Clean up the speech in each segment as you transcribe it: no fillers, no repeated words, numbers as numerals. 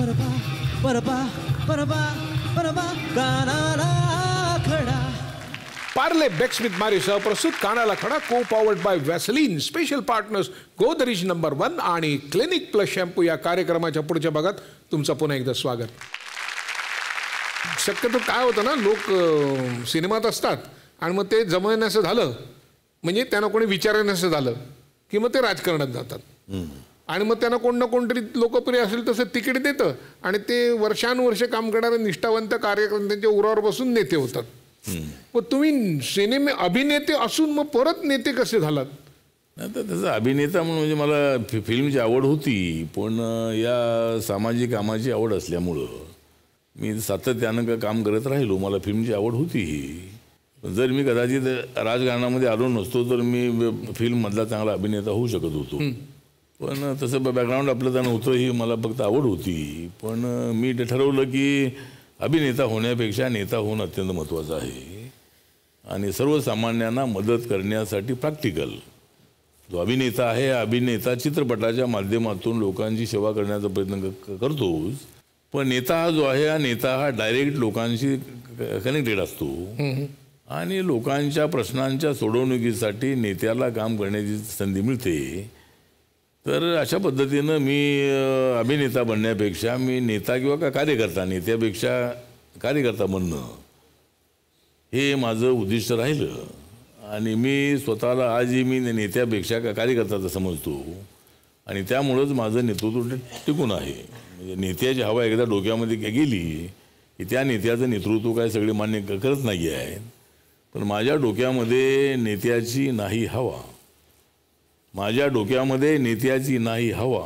परबा परबा परबा परबा कानाला खडा. पार्ले बेक्समिथ मारी प्रस्तुत कानाला खडा को powered by Vaseline. Special partners Godrej number 1 आणि क्लिनिक प्लस शॅम्पू. या कार्यक्रमाच्या पुढच्या भागात तुमचं पुन्हा एकदा स्वागत. शक्यतो काय होतं ना, लोक सिनेमात असतात आणि मग ते जमवण्याचं झालं म्हणजे त्यांना कोणी विचारण्याचं झालं की मग ते राजकारणात जातात आणि मग त्यांना कोण ना कोणतरी लोकप्रिय असेल तसं तिकीट देतं आणि ते वर्षानुवर्ष काम करणारे निष्ठावंत कार्यकर्त्यांच्या उरावर बसून नेते होतात. मग तुम्ही सिनेमे अभिनेते असून मग परत नेते कसे झालात? आता त्याचा अभिनेता म्हणून म्हणजे मला फिल्मची आवड होती, पण या सामाजिक कामाची आवड असल्यामुळं मी सातत्यानं काम करत राहिलो. मला फिल्मची आवड होती. जर मी कदाचित राजकारणामध्ये आलो नसतो तर मी फिल्ममधला चांगला अभिनेता होऊ शकत होतो. पण तसं बॅकग्राऊंड आपलं त्यानं होतं, ही मला फक्त आवड होती. पण मी ठरवलं की अभिनेता होण्यापेक्षा नेता होणं अत्यंत महत्त्वाचं आहे आणि सर्वसामान्यांना मदत करण्यासाठी प्रॅक्टिकल जो अभिनेता आहे, अभिनेता चित्रपटाच्या माध्यमातून लोकांची सेवा करण्याचा प्रयत्न करतोच. पण नेता हा जो आहे, हा नेता हा डायरेक्ट लोकांशी कनेक्टेड असतो आणि लोकांच्या प्रश्नांच्या सोडवणुकीसाठी नेत्याला काम करण्याची संधी मिळते. तर अशा पद्धतीनं मी अभिनेता बनण्यापेक्षा मी नेता किंवा कार्यकर्ता, नेत्यापेक्षा कार्यकर्ता बनणं हे माझं उद्दिष्ट राहिलं. आणि मी स्वतःला आजही मी नेत्यापेक्षा कार्यकर्त्याचं समजतो आणि त्यामुळंच माझं नेतृत्व टिकून आहे. म्हणजे नेत्याची हवा एकदा डोक्यामध्ये गेली की त्या नेत्याचं नेतृत्व काय सगळे मान्य करत नाही आहे. पण माझ्या डोक्यामध्ये नेत्याची नाही हवा, माझ्या डोक्यामध्ये नेत्याची नाही हवा,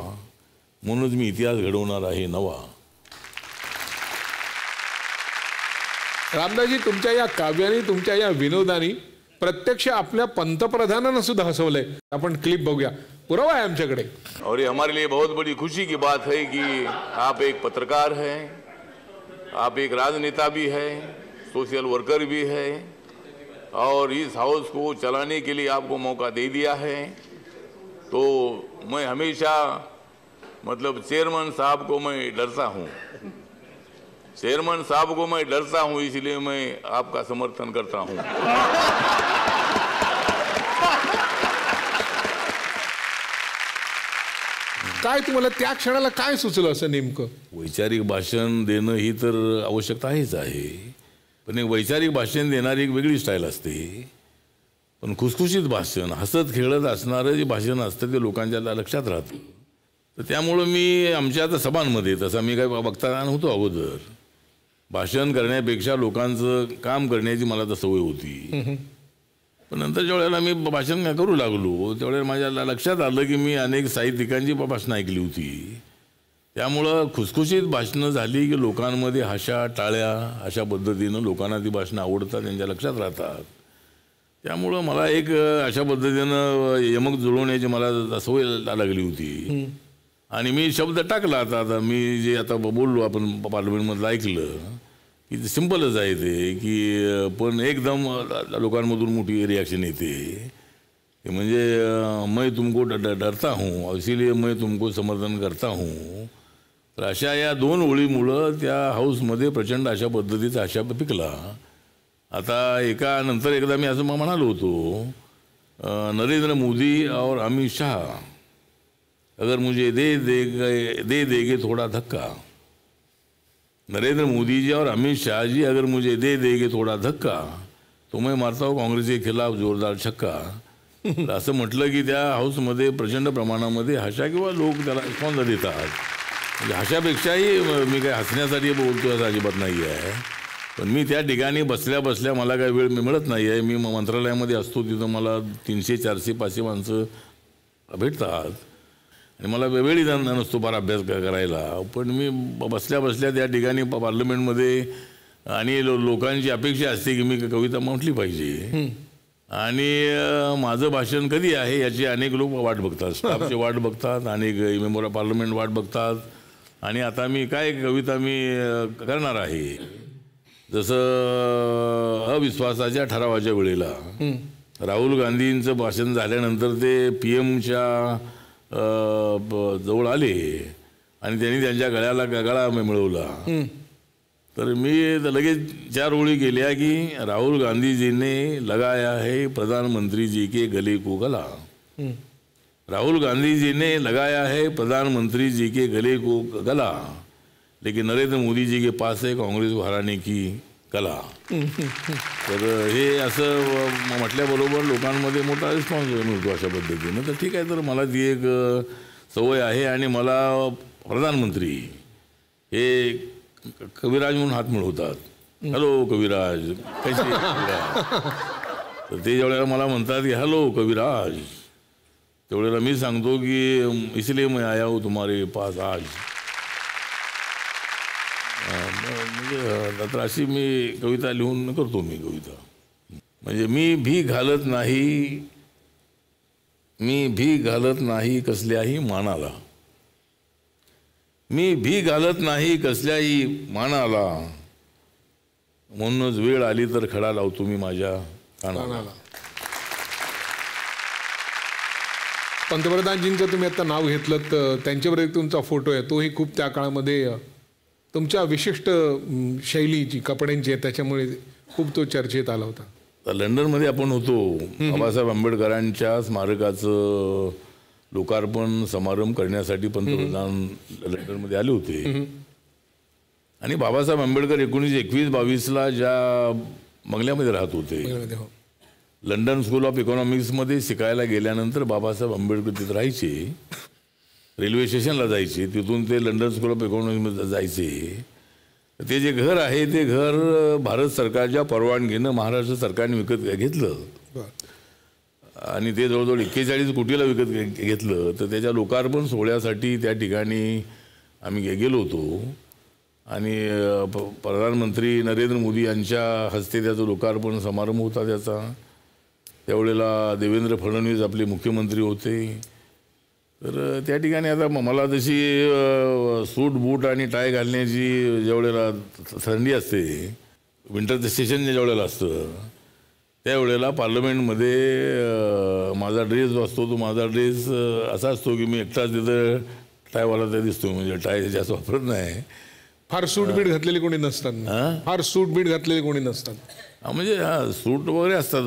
म्हणूनच मी इतिहास घडवणार आहे नवा. रामदासजी, तुमच्या या काव्याने, तुमच्या या विनोदानी प्रत्यक्ष आपल्या पंतप्रधानांना सुद्धा हसवलंय. आपण क्लिप बघूया, पुरावा आहे आमच्याकडे. और ये हमारे लिए बहुत बड़ी खुशी की बात है कि आप एक पत्रकार हैं, आप एक राजनेता भी है, सोशल वर्कर भी है और इस हाउस को चलाने के लिए आपको मौका दे दिया है. तो मैं हमेशा मतलब चेयरमैन साहब को मैं डरता हूँ, चेयरमैन साहब को मैं डरता हूँ, इसलिए मैं आपका समर्थन करता हूँ. काय तुम्हाला त्या क्षणाला काय सुचलं असं नेमकं? वैचारिक भाषण देणं ही तर आवश्यकता आहेच आहे, पण एक वैचारिक भाषण देणारी एक वेगळी स्टाईल असते. पण खुसखुशीत भाषण, हसत खेळत असणारं जे भाषण असतं ते लोकांच्या लक्षात राहतं. तर त्यामुळं मी आमच्या आता सभांमध्ये, तसा मी काय बघता नव्हतो अगोदर, भाषण करण्यापेक्षा लोकांचं काम करण्याची मला तर सवय होती. पण नंतर ज्या वेळेला मी भाषण करू लागलो त्यावेळेला माझ्या लक्षात आलं की मी अनेक साहित्यिकांची भाषणं ऐकली होती. त्यामुळं खुसखुशीत भाषणं झाली की लोकांमध्ये हशा टाळ्या, अशा पद्धतीनं लोकांना ती भाषणं आवडतात, त्यांच्या लक्षात राहतात. त्यामुळं मला एक अशा पद्धतीनं यमक जुळवण्याची मला सवय लागली होती आणि मी शब्द टाकला. आता मी जे आता बोललो आपण पार्लमेंटमधलं ऐकलं की सिंपलच आहे ते, की पण एकदम लोकांमधून मोठी रिॲक्शन येते. म्हणजे मैं तुमको डरता हूँ इसीलिए मैं तुमको समर्थन करता हूँ. तर अशा या 2 ओळीमुळं त्या हाऊसमध्ये प्रचंड अशा पद्धतीचा आशा पिकला. आता एका नंतर एकदा मी असं म्हणालो होतो, नरेंद्र मोदी और अमित शाह अगर मुझे दे देगे थोड़ा धक्का, नरेंद्र मोदी जी और अमित शाह जी अगर मुझे दे देगे थोड़ा धक्का तो मैं मारता हूँ काँग्रेस के खिलाफ जोरदार छक्का. असं म्हटलं की त्या हाऊसमध्ये प्रचंड प्रमाणामध्ये हशा किंवा लोक त्याला रिस्पॉन्स देतात. म्हणजे हशापेक्षाही मी काय हसण्यासाठी बोलतो असं अजिबात नाही आहे. पण मी त्या ठिकाणी बसल्या बसल्या मला काय वेळ मिळत नाही आहे. मी मंत्रालयामध्ये असतो, तिथं मला 300, 400, 500 माणसं भेटतात आणि मला वेळही नसतो फार अभ्यास करायला. पण मी बसल्या बसल्या त्या ठिकाणी पार्लमेंटमध्ये आणि लोकांची अपेक्षा असते की मी कविता म्हटली पाहिजे आणि माझं भाषण कधी आहे याची अनेक लोक वाट बघतात, स्टाफची वाट बघतात, अनेक मेंबर ऑफ पार्लमेंट वाट बघतात. आणि आता मी काय कविता मी करणार आहे, जसं अविश्वासाच्या ठरावाच्या वेळेला राहुल गांधींचं भाषण झाल्यानंतर ते PM च्या जवळ आले आणि त्यांनी त्यांच्या गळ्याला गळा मिळवला, तर मी लगेच 4 ओळी केल्या की राहुल गांधी जी ने लगाया है प्रधानमंत्री जी के गले को गला, राहुल गांधी जी ने लगाया है प्रधानमंत्री जी के गले को गला, लेकिन नरेंद्र मोदी जी के पास है काँग्रेस को हराने की कला. तर हे असं म्हटल्याबरोबर लोकांमध्ये मोठा रिस्पॉन्स मिळतो अशा पद्धतीनं. तर ठीक आहे, तर मला ती एक सवय आहे. आणि मला प्रधानमंत्री हे कविराज म्हणून हात मिळवतात. हॅलो कविराज, कैसे? तर ते ज्यावेळेला मला म्हणतात की हॅलो कविराज, त्यावेळेला मी सांगतो की इसलिए मैं आया हूँ तुम्हारे पास आज. म्हणजे तर अशी मी कविता लिहून करतो. मी कविता म्हणजे मी भी घालत नाही कसल्याही मानाला, मी भी घालत नाही कसल्याही मानाला, म्हणूनच वेळ आली तर खडा लावतो मी माझ्या कानाला. पंतप्रधानजींचं तुम्ही आता नाव घेतलं, तर त्यांच्यावर एक तुमचा फोटो आहे, तोही खूप त्या काळामध्ये तुमच्या विशिष्ट शैलीची कपड्यांची आहे, त्याच्यामुळे खूप तो चर्चेत आला होता. लंडनमध्ये आपण होतो, बाबासाहेब आंबेडकरांच्या स्मारकाचं लोकार्पण समारंभ करण्यासाठी पंतप्रधान लंडनमध्ये आले होते. आणि बाबासाहेब आंबेडकर 1921-22 ज्या बंगल्यामध्ये राहत होते, लंडन स्कूल ऑफ इकॉनॉमिक्समध्ये शिकायला गेल्यानंतर बाबासाहेब आंबेडकर तिथे राहायचे. रेल्वे स्टेशनला जायचे, तिथून ते लंडन स्कूल ऑफ इकॉनॉमिक्समध्ये जायचे. ते जे घर आहे ते घर भारत सरकारच्या परवानगीनं महाराष्ट्र सरकारने विकत घेतलं. आणि ते जवळजवळ 41 कोटीला विकत घेतलं. तर त्याच्या लोकार्पण सोहळ्यासाठी त्या ठिकाणी आम्ही गेलो होतो. आणि प्रधानमंत्री नरेंद्र मोदी यांच्या हस्ते त्याचं लोकार्पण समारंभ होता त्याचा. त्यावेळेला देवेंद्र फडणवीस आपले मुख्यमंत्री होते. तर त्या ठिकाणी आता मला तशी सूट बूट आणि टाय घालण्याची ज्यावेळेला थंडी असते, विंटर सेशन ज्यावेळेला असतं, त्यावेळेला पार्लमेंटमध्ये माझा ड्रेस जो असतो, तो माझा ड्रेस असा असतो की मी एकटाच तिथं टायवाला त्या दिसतो. म्हणजे टाय जास्त वापरत नाही. फार सूट बीट घातलेली कोणी नसतात, फार सूट बीट घातलेली कोणी नसतात. म्हणजे सूट वगैरे असतात,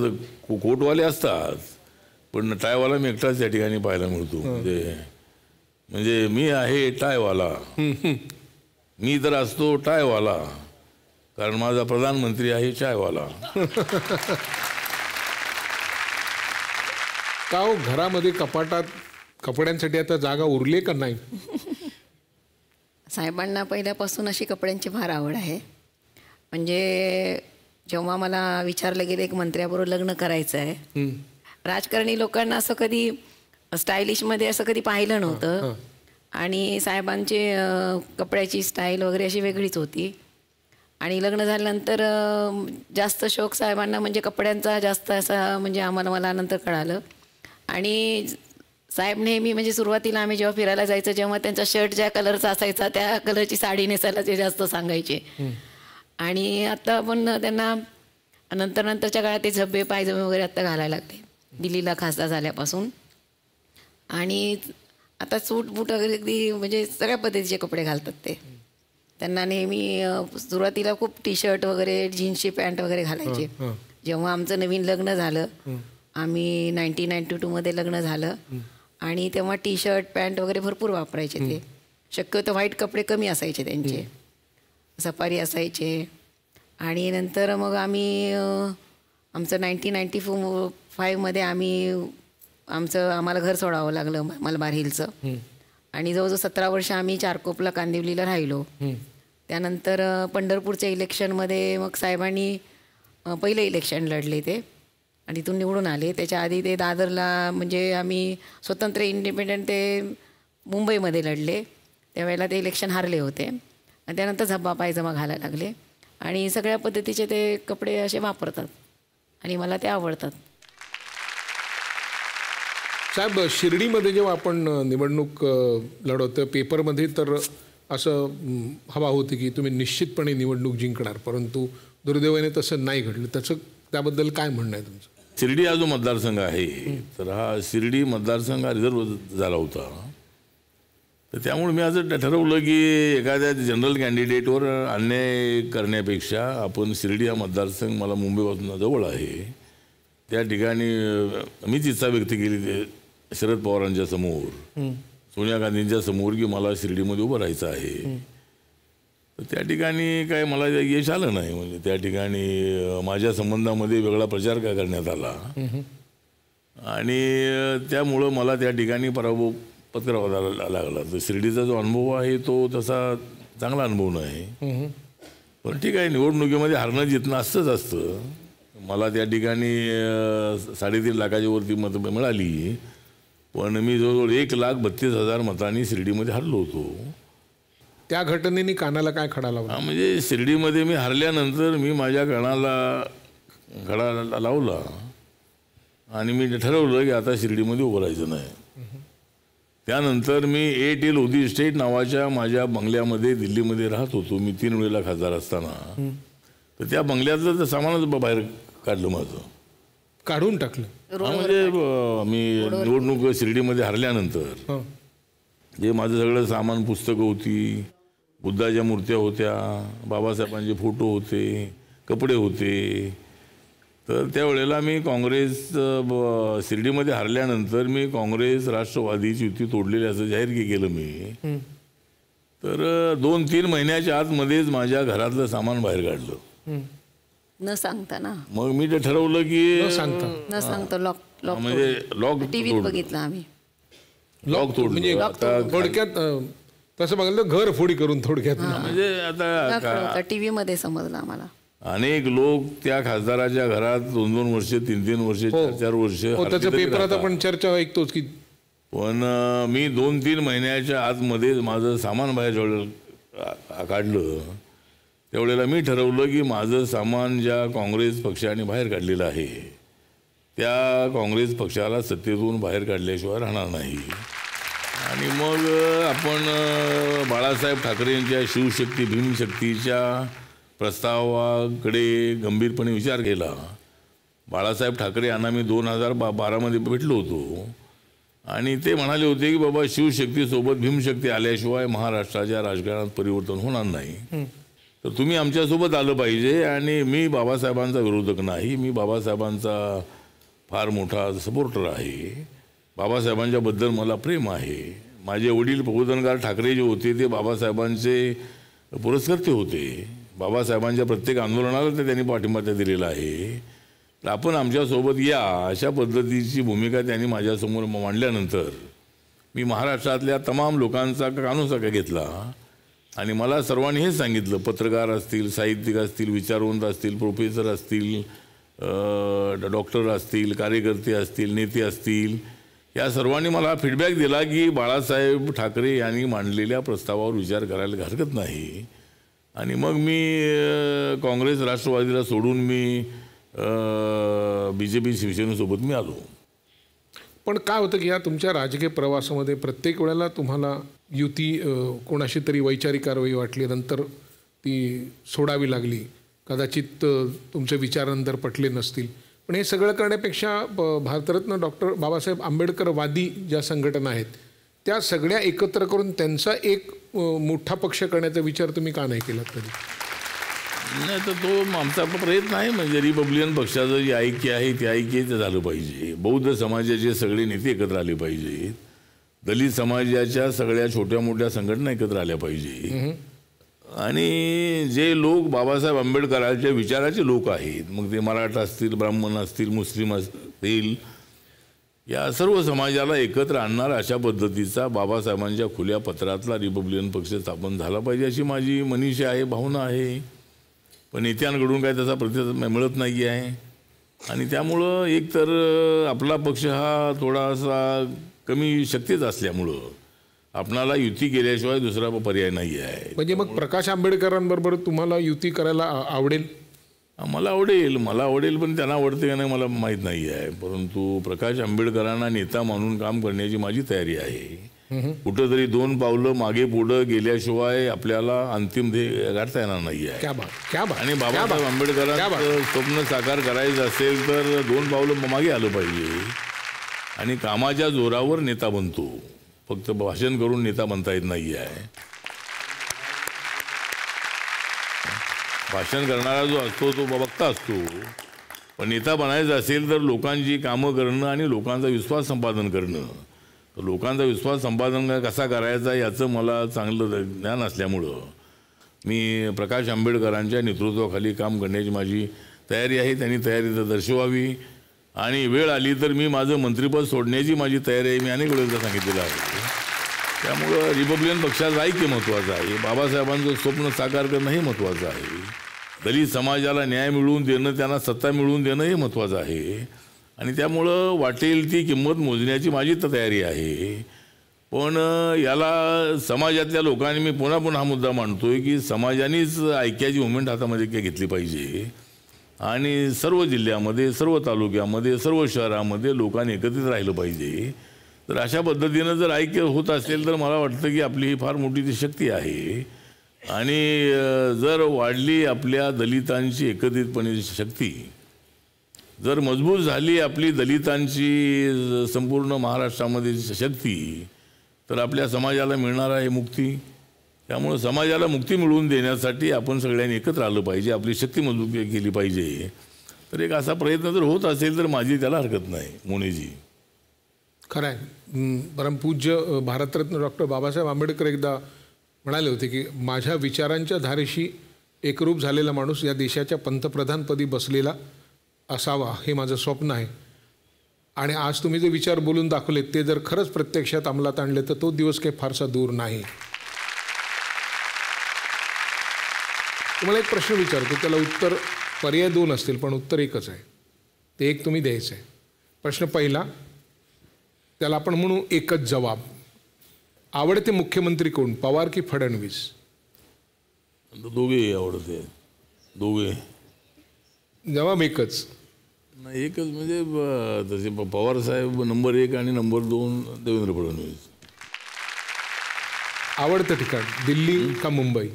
कोटवाले असतात, पण टायवाला मी एकटाच त्या ठिकाणी पाहायला मिळतो. म्हणजे मी आहे टायवाला, मी तर असतो टायवाला, कारण माझा प्रधानमंत्री आहे चायवाला. का हो, घरामध्ये कपाटात कपड्यांसाठी आता जागा उरली का नाही? साहेबांना पहिल्यापासून अशी कपड्यांची फार आवड आहे. म्हणजे जेव्हा मला विचारलं गेलं एक मंत्र्याबरोबर लग्न करायचं आहे, राजकारणी लोकांना असं कधी स्टायलिशमध्ये असं कधी पाहिलं नव्हतं. आणि साहेबांचे कपड्याची स्टाईल वगैरे अशी वेगळीच होती. आणि लग्न झाल्यानंतर जास्त शौक साहेबांना म्हणजे कपड्यांचा जास्त असा म्हणजे मला नंतर कळालं. आणि साहेब नेहमी म्हणजे सुरुवातीला आम्ही जेव्हा फिरायला जायचं, जेव्हा त्यांचा शर्ट ज्या कलरचा असायचा त्या कलरची साडी नेसायला ते जास्त सांगायचे. आणि आता पण त्यांना नंतरच्या काळात ते झब्बे पायजमे वगैरे आत्ता घालायला लागले दिल्लीला खासदार झाल्यापासून. आणि आता सूट बूट वगैरे अगदी म्हणजे सगळ्या पद्धतीचे कपडे घालतात ते. त्यांना नेहमी सुरुवातीला खूप टी शर्ट वगैरे जीन्सची पॅन्ट वगैरे घालायचे. जेव्हा आमचं नवीन लग्न झालं, आम्ही 1992मध्ये लग्न झालं, आणि तेव्हा टी शर्ट पॅन्ट वगैरे भरपूर वापरायचे ते. शक्यतो व्हाईट कपडे कमी असायचे त्यांचे, सफारी असायचे. आणि नंतर मग आम्ही आमचं 1995मध्ये आम्हाला घर सोडावं लागलं मलबार हिलचं. आणि जवळजवळ 17 वर्ष आम्ही चारकोपला कांदिवलीला राहिलो. त्यानंतर पंढरपूरच्या इलेक्शनमध्ये मग साहेबांनी पहिलं इलेक्शन लढले ते, आणि तिथून निवडून आले. त्याच्या आधी ते दादरला म्हणजे आम्ही स्वतंत्र इंडिपेंडंट ते मुंबईमध्ये लढले. त्यावेळेला ते इलेक्शन हारले होते. आणि त्यानंतर झब्बा पायजमा घालायला लागले. आणि सगळ्या पद्धतीचे ते कपडे असे वापरतात आणि मला ते आवडतात. साहेब, शिर्डीमध्ये जेव्हा आपण निवडणूक लढवतो पेपरमध्ये तर असं हवा होती की तुम्ही निश्चितपणे निवडणूक जिंकणार, परंतु दुर्दैवाने तसं नाही घडलं. त्याबद्दल काय म्हणणं आहे तुमचं? शिर्डी हा जो मतदारसंघ आहे, तर हा शिर्डी मतदारसंघ हा रिझर्व झाला होता. तर त्यामुळे मी असं ठरवलं की एखाद्या जनरल कॅन्डिडेटवर अन्याय करण्यापेक्षा आपण शिर्डी हा मतदारसंघ मला मुंबईपासून जवळ आहे, त्या ठिकाणी मीच इच्छा व्यक्त केली शरद पवारांच्या समोर, सोनिया गांधींच्या समोर की मला शिर्डीमध्ये उभं राहायचं आहे. तर त्या ठिकाणी काय मला यश आलं नाही. म्हणजे त्या ठिकाणी माझ्या संबंधामध्ये वेगळा प्रचार काय करण्यात आला आणि त्यामुळं मला त्या ठिकाणी पराभव पत्करावा लागला. तर शिर्डीचा जो अनुभव आहे तो तसा चांगला अनुभव नाही. पण ठीक आहे, निवडणुकीमध्ये हारणं जितणं असतंच असतं. मला त्या ठिकाणी 3.5 लाखाच्या वरती मतं मिळाली, पण मी जवळजवळ 1,32,000 मतांनी शिर्डीमध्ये हरलो होतो. त्या घटनेने कानाला काय खडा लावला? म्हणजे शिर्डीमध्ये मी हरल्यानंतर मी माझ्या कानाला खडा लावला आणि मी ठरवलं की आता शिर्डीमध्ये उभं राहायचं नाही. त्यानंतर मी एअरटेल उदी इस्टेट नावाच्या माझ्या बंगल्यामध्ये दिल्लीमध्ये राहत होतो. मी 3 वेळेला खासदार असताना. तर त्या बंगल्यातलं तर सामानच बाहेर काढलं माझं, काढून टाकलं. म्हणजे मी निवडणूक शिर्डीमध्ये हरल्यानंतर जे माझं सगळं सामान, पुस्तकं होती, बुद्धाच्या मूर्त्या होत्या, बाबासाहेबांचे फोटो होते, कपडे होते. तर त्यावेळेला मी काँग्रेस शिर्डीमध्ये हरल्यानंतर मी काँग्रेस राष्ट्रवादीची युती तोडलेली असं जाहीर केलं मी. तर 2-3 महिन्याच्या आतमध्येच माझ्या घरातलं सामान बाहेर काढलं न सांगता ना. मग मी ते ठरवलं की न सांगता लॉक म्हणजे लॉक टीव्हीत बघितलं आम्ही. लॉक तोडलं. म्हणजे थोडक्यात तसं बघायला घर फोडी करून थोडक्यात. म्हणजे आता टीव्ही मध्ये समजलं आम्हाला. अनेक लोक त्या खासदाराच्या घरात 2-2 वर्ष, 3-3 वर्ष, 4-4 वर्ष त्याच्या पेपरात आपण चर्चा ऐकतोच की. पण मी 2-3 महिन्याच्या आतमध्ये माझं सामान बाहेर काढलं. त्यावेळेला मी ठरवलं की माझं सामान ज्या काँग्रेस पक्षाने बाहेर काढलेलं आहे त्या काँग्रेस पक्षाला सत्तेतून बाहेर काढल्याशिवाय राहणार नाही. आणि मग आपण बाळासाहेब ठाकरे यांच्या शिवशक्ती भीमशक्तीच्या प्रस्तावाकडे गंभीरपणे विचार केला. बाळासाहेब ठाकरे यांना मी 2012मध्ये भेटलो होतो आणि ते म्हणाले होते की बाबा शिवशक्तीसोबत भीमशक्ती आल्याशिवाय महाराष्ट्राच्या राजकारणात परिवर्तन होणार नाही, तर तुम्ही आमच्यासोबत आलं पाहिजे. आणि मी बाबासाहेबांचा विरोधक नाही, मी बाबासाहेबांचा फार मोठा सपोर्टर आहे. बाबासाहेबांच्याबद्दल मला प्रेम आहे. माझे वडील प्रबोधनकार ठाकरे जे होते ते बाबासाहेबांचे पुरस्कर्ते होते. बाबासाहेबांच्या प्रत्येक आंदोलनाला ते त्यांनी पाठिंबा दिलेला आहे. तर आपण आमच्यासोबत या अशा पद्धतीची भूमिका त्यांनी माझ्यासमोर मांडल्यानंतर मी महाराष्ट्रातल्या तमाम लोकांचा कानोसा घेतला आणि मला सर्वांनी हेच सांगितलं, पत्रकार असतील, साहित्यिक असतील, विचारवंत असतील, प्रोफेसर असतील, डॉक्टर असतील, कार्यकर्ते असतील, नेते असतील, या सर्वांनी मला फीडबॅक दिला की बाळासाहेब ठाकरे यांनी मांडलेल्या प्रस्तावावर विचार करायला हरकत नाही. आणि मग मी काँग्रेस राष्ट्रवादीला सोडून मी BJP शिवसेनेसोबत मी आलो. पण काय होतं की या तुमच्या राजकीय प्रवासामध्ये प्रत्येक वेळेला तुम्हाला युती कोणाशी तरी वैचारिक कारवाई वाटली, नंतर ती सोडावी लागली, कदाचित तुमचे विचार नंतर पटले नसतील. पण हे सगळं करण्यापेक्षा भारतरत्न डॉक्टर बाबासाहेब आंबेडकरवादी ज्या संघटना आहेत त्या सगळ्या एकत्र करून त्यांचा एक मोठा पक्ष करण्याचा विचार तुम्ही का नाही केलात कधी? नाही, तर तो आमचा प्रयत्न आहे. म्हणजे रिपब्लिकन पक्षाचं जे ऐक्य आहे ते ऐक्य झालं पाहिजे. बौद्ध समाजाचे सगळे नेते एकत्र आले पाहिजेत. दलित समाजाच्या सगळ्या छोट्या मोठ्या संघटना एकत्र आल्या पाहिजे. आणि जे लोक बाबासाहेब आंबेडकरांच्या विचाराचे लोक आहेत, मग ते मराठा असतील, ब्राह्मण असतील, मुस्लिम असतील, या सर्व समाजाला एकत्र आणणार अशा पद्धतीचा बाबासाहेबांच्या खुल्या पत्रातला रिपब्लिकन पक्ष स्थापन झाला पाहिजे अशी माझी मनीषा आहे, भावना आहे. पण नेत्यांकडून काय त्याचा प्रतिसाद मिळत नाही आहे. आणि त्यामुळं एकतर आपला पक्ष हा थोडासा कमी शक्तीचा असल्यामुळं आपणाला युती केल्याशिवाय दुसरा पर्याय नाही आहे. म्हणजे मग प्रकाश आंबेडकरांबरोबर तुम्हाला युती करायला आवडेल? मला आवडेल पण त्यांना आवडते का नाही मला माहीत नाही आहे. परंतु प्रकाश आंबेडकरांना नेता मानून काम करण्याची माझी तयारी आहे. कुठंतरी 2 पावलं मागे पुढं गेल्याशिवाय आपल्याला अंतिम ध्येय गाठता येणार नाही आहे. आणि बाबासाहेब आंबेडकरांचं स्वप्न साकार करायचं असेल तर 2 पावलं मागे आलं पाहिजे आणि कामाच्या जोरावर नेता बनतो. फक्त भाषण करून नेता बनता येत नाही आहे. भाषण करणारा जो असतो तो वक्ता असतो, पण नेता बनायचं असेल तर लोकांची कामं करणं आणि लोकांचा विश्वास संपादन करणं. तर लोकांचा विश्वास संपादन कसा करायचा याचं मला चांगलं ज्ञान असल्यामुळं मी प्रकाश आंबेडकरांच्या नेतृत्वाखाली काम करण्याची माझी तयारी आहे. त्यांनी तयारी तर दर्शवावी आणि वेळ आली तर मी माझं मंत्रिपद सोडण्याची माझी तयारी आहे. मी अनेक वेळेला सांगितलेलं आहे. त्यामुळं रिपब्लिकन पक्षाचं ऐक्य महत्त्वाचं आहे. बाबासाहेबांचं स्वप्न साकार करणं हे महत्त्वाचं आहे. दलित समाजाला न्याय मिळवून देणं, त्यांना सत्ता मिळवून देणं हे महत्त्वाचं आहे. आणि त्यामुळं वाटेल ती किंमत मोजण्याची माझी तर तयारी आहे. पण याला समाजातल्या लोकांनी, मी पुन्हा पुन्हा हा मुद्दा मांडतोय की समाजानेच ऐक्याची मुवमेंट हातामध्ये घेतली पाहिजे आणि सर्व जिल्ह्यामध्ये, सर्व तालुक्यामध्ये, सर्व शहरामध्ये लोकांनी एकत्रित राहिलं पाहिजे. तर अशा पद्धतीनं जर ऐक्य होत असेल तर मला वाटतं की आपली ही फार मोठी ती शक्ती आहे. आणि जर वाढली आपल्या दलितांची एकत्रितपणे शक्ती, जर मजबूत झाली आपली दलितांची संपूर्ण महाराष्ट्रामध्ये शक्ती, तर आपल्या समाजाला मिळणार आहे मुक्ती. त्यामुळं समाजाला मुक्ती मिळवून देण्यासाठी आपण सगळ्यांनी एकत्र आलं पाहिजे, आपली शक्ती मजबूत केली पाहिजे. तर एक असा प्रयत्न जर होत असेल तर माझी त्याला हरकत नाही. मोनेजी, खरं आहे. परमपूज्य भारतरत्न डॉक्टर बाबासाहेब आंबेडकर एकदा म्हणाले होते की माझ्या विचारांच्या धारेशी एकरूप झालेला माणूस या देशाच्या पंतप्रधानपदी बसलेला असावा, हे माझं स्वप्न आहे. आणि आज तुम्ही जे विचार बोलून दाखवलेत ते जर खरंच प्रत्यक्षात अंमलात आणले तर तो दिवस काही फारसा दूर नाही. तुम्हाला एक प्रश्न विचारतो, त्याला उत्तर पर्याय 2 असतील पण उत्तर एकच आहे. ते एक तुम्ही द्यायचं आहे. प्रश्न पहिला, त्याला आपण म्हणू एकच जबाब. आवडते मुख्यमंत्री कोण, पवार की फडणवीस? दोघे आवडते. दोघे. जबाब एकच? नाही, एकच म्हणजे तसे पवार साहेब नंबर 1 आणि नंबर 2 देवेंद्र फडणवीस. आवडतं ठिकाण दिल्ली का मुंबई?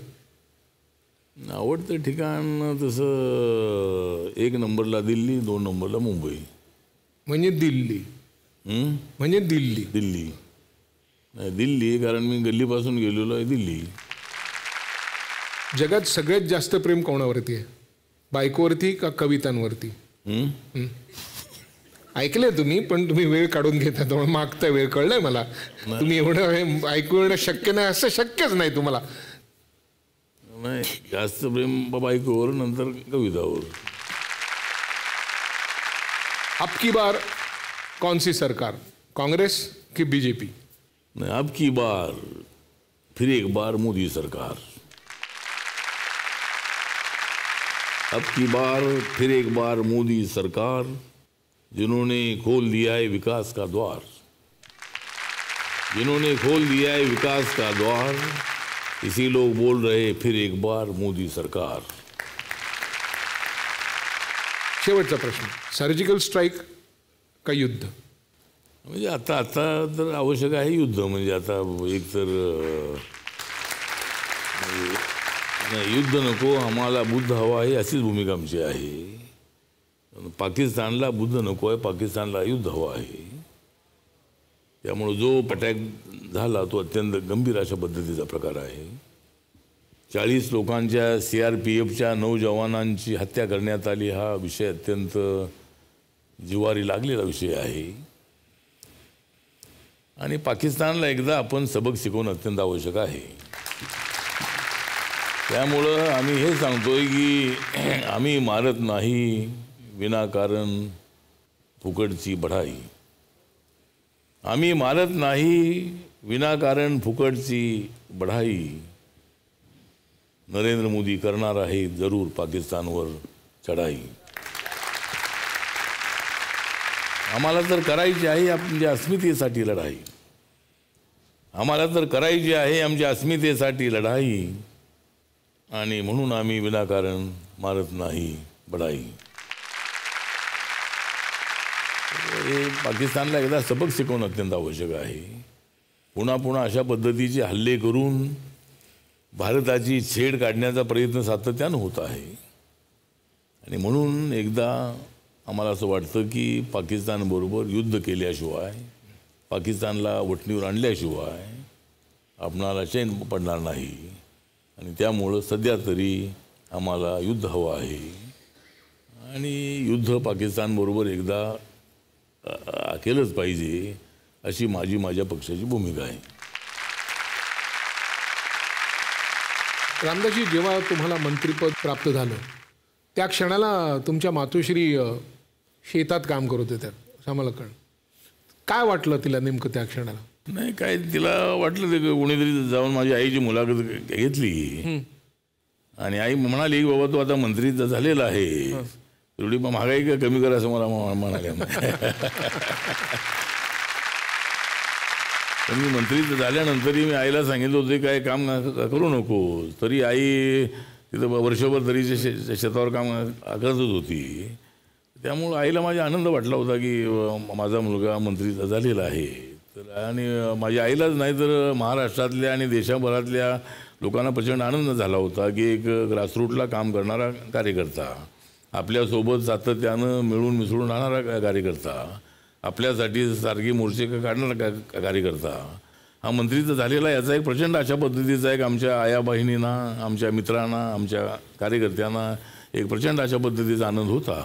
आवडतं ठिकाण तसं 1 नंबरला दिल्ली, 2 नंबरला मुंबई. म्हणजे दिल्ली? म्हणजे दिल्ली. दिल्ली नाही, दिल्ली, कारण मी गल्लीपासून गेलेलो आहे दिल्ली. जगात सगळ्यात जास्त प्रेम कोणावरती आहे, बायकोवरती का कवितांवरती? ऐकलंय तुम्ही, पण तुम्ही वेळ काढून घेता, त्यामुळे मागता वेळ, कळलंय मला. तुम्ही एवढं ऐकू येणं शक्य नाही, असं शक्यच नाही तुम्हाला. नाही, जास्त प्रेम बायकोवर, नंतर कवितावर. अब की बार कौन सी सरकार, कांग्रेस की बीजेपी? नहीं, अब की बार फिर एक बार मोदी सरकार. अब की बार फिर एक बार मोदी सरकार, जिन्होंने खोल दिया है विकास का द्वार. जिन्होंने खोल दिया है विकास का द्वार, इसी लोग बोल रहे फिर एक बार मोदी सरकार. शेवटचा प्रश्न, सर्जिकल स्ट्राईक का युद्ध? म्हणजे आता तर आवश्यक आहे युद्ध. म्हणजे आता एक तर युद्ध नको, आम्हाला बुद्ध हवा आहे, अशीच भूमिका आमची आहे. पाकिस्तानला बुद्ध नको आहे, पाकिस्तानला युद्ध हवं आहे. त्यामुळं जो अटॅक झाला तो अत्यंत गंभीर अशा पद्धतीचा प्रकार आहे. 40 लोकांच्या CRPFच्या 9 जवानांची हत्या करण्यात आली. हा विषय अत्यंत जिव्हारी लागलेला विषय आहे. आणि पाकिस्तानला एकदा आपण सबक शिकवणं अत्यंत आवश्यक आहे. त्यामुळं आम्ही हे सांगतोय की आम्ही मारत नाही विनाकारण फुकटची बढाई. आम्ही मारत नाही विनाकारण फुकटची बढाई. नरेंद्र मोदी करणार आहे जरूर पाकिस्तानवर चढाई. आम्हाला तर करायची आहे आमच्या अस्मितेसाठी लढाई. आम्हाला तर करायची आहे आमच्या अस्मितेसाठी लढाई. आणि म्हणून आम्ही विनाकारण मारत नाही बढाई. हे पाकिस्तानला एकदा सबक शिकवणं अत्यंत आवश्यक आहे. पुन्हा पुन्हा अशा पद्धतीचे हल्ले करून भारताची छेड काढण्याचा प्रयत्न सातत्यानं होत आहे. आणि म्हणून एकदा आम्हाला असं वाटतं की पाकिस्तानबरोबर युद्ध केल्याशिवाय, पाकिस्तानला वठणीवर आणल्याशिवाय आपणाला चैन पडणार नाही आणि त्यामुळं सध्या तरी आम्हाला युद्ध हवं आहे आणि युद्ध पाकिस्तानबरोबर एकदा केलंच पाहिजे अशी माझ्या पक्षाची भूमिका आहे. रामदासजी, जेव्हा तुम्हाला मंत्रिपद प्राप्त झालं त्या क्षणाला तुमच्या मातोश्री शेतात काम करत होत्या श्यामलकण. काय वाटलं तिला नेमकं त्या क्षणाला? नाही, काय तिला वाटलं ते कोणीतरी जाऊन माझी आईची मुलाखत घेतली आणि आई म्हणाली की बाबा तू आता मंत्री झालेला आहे, एवढी महागाई का कमी कर असं मला म्हणाले. पण मी मंत्री झाल्यानंतरही मी आईला सांगितलं होतं काय काम करू नको, तरी आई तिथं वर्षभर तरी शेतावर काम करतच होती. त्यामुळं आईला माझा आनंद वाटला होता की माझा मुलगा मंत्री झालेला आहे. तर आणि माझ्या आईलाच नाही तर महाराष्ट्रातल्या आणि देशभरातल्या लोकांना प्रचंड आनंद झाला होता की एक ग्रासरूटला काम करणारा कार्यकर्ता, आपल्यासोबत सातत्यानं मिळून मिसळून राहणारा कार्यकर्ता, आपल्यासाठी सारखी मोर्चे काढणारा कार्यकर्ता हा मंत्री तर झालेला. याचा एक प्रचंड अशा पद्धतीचा एक आमच्या आया बहिणींना, आमच्या मित्रांना, आमच्या कार्यकर्त्यांना एक प्रचंड अशा पद्धतीचा आनंद होता.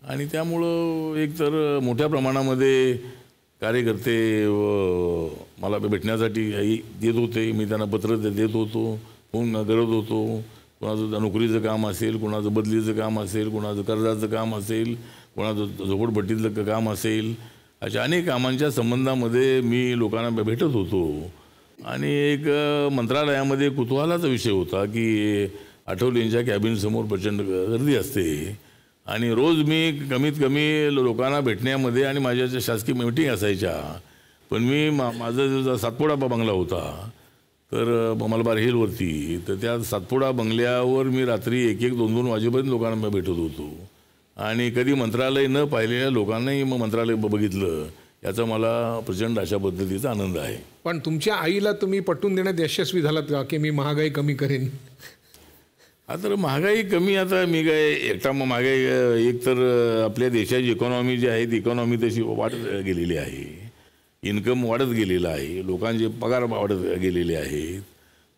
आणि त्यामुळं एकतर मोठ्या प्रमाणामध्ये कार्यकर्ते मला भेटण्यासाठी येत होते. मी त्यांना पत्र देत होतो, फोन करत होतो. कोणाचं नोकरीचं काम असेल, कोणाचं बदलीचं काम असेल, कोणाचं कर्जाचं काम असेल, कोणाचं झोपडपट्टीचं काम असेल, अशा अनेक कामांच्या संबंधामध्ये मी लोकांना भेटत होतो. आणि एक मंत्रालयामध्ये कुतूहलाचा विषय होता की आठवलेंच्या कॅबिनसमोर प्रचंड गर्दी असते आणि रोज मी कमीत कमी लोकांना भेटण्यामध्ये आणि माझ्या शासकीय मीटिंग असायच्या. पण मी माझा जो सातपुडा बंगला होता तर मलबार हिलवरती, तर त्या सातपुडा बंगल्यावर मी रात्री 1-2 वाजेपर्यंत लोकांना भेटत होतो आणि कधी मंत्रालय न पाहिलेल्या लोकांनाही मग मंत्रालय बघितलं. याचा मला प्रचंड अशा पद्धतीचा आनंद आहे. पण तुमच्या आईला तुम्ही पटवून देण्यात यशस्वी झालात का की मी महागाई कमी करेन? आता महागाई कमी, आता मी काय एकटा महागाई, एक तर आपल्या देशाची इकॉनॉमी जी आहे ती इकॉनॉमी तशी वाढत गेलेली आहे, इन्कम वाढत गेलेला आहे, लोकांचे पगार वाढत गेलेले आहेत.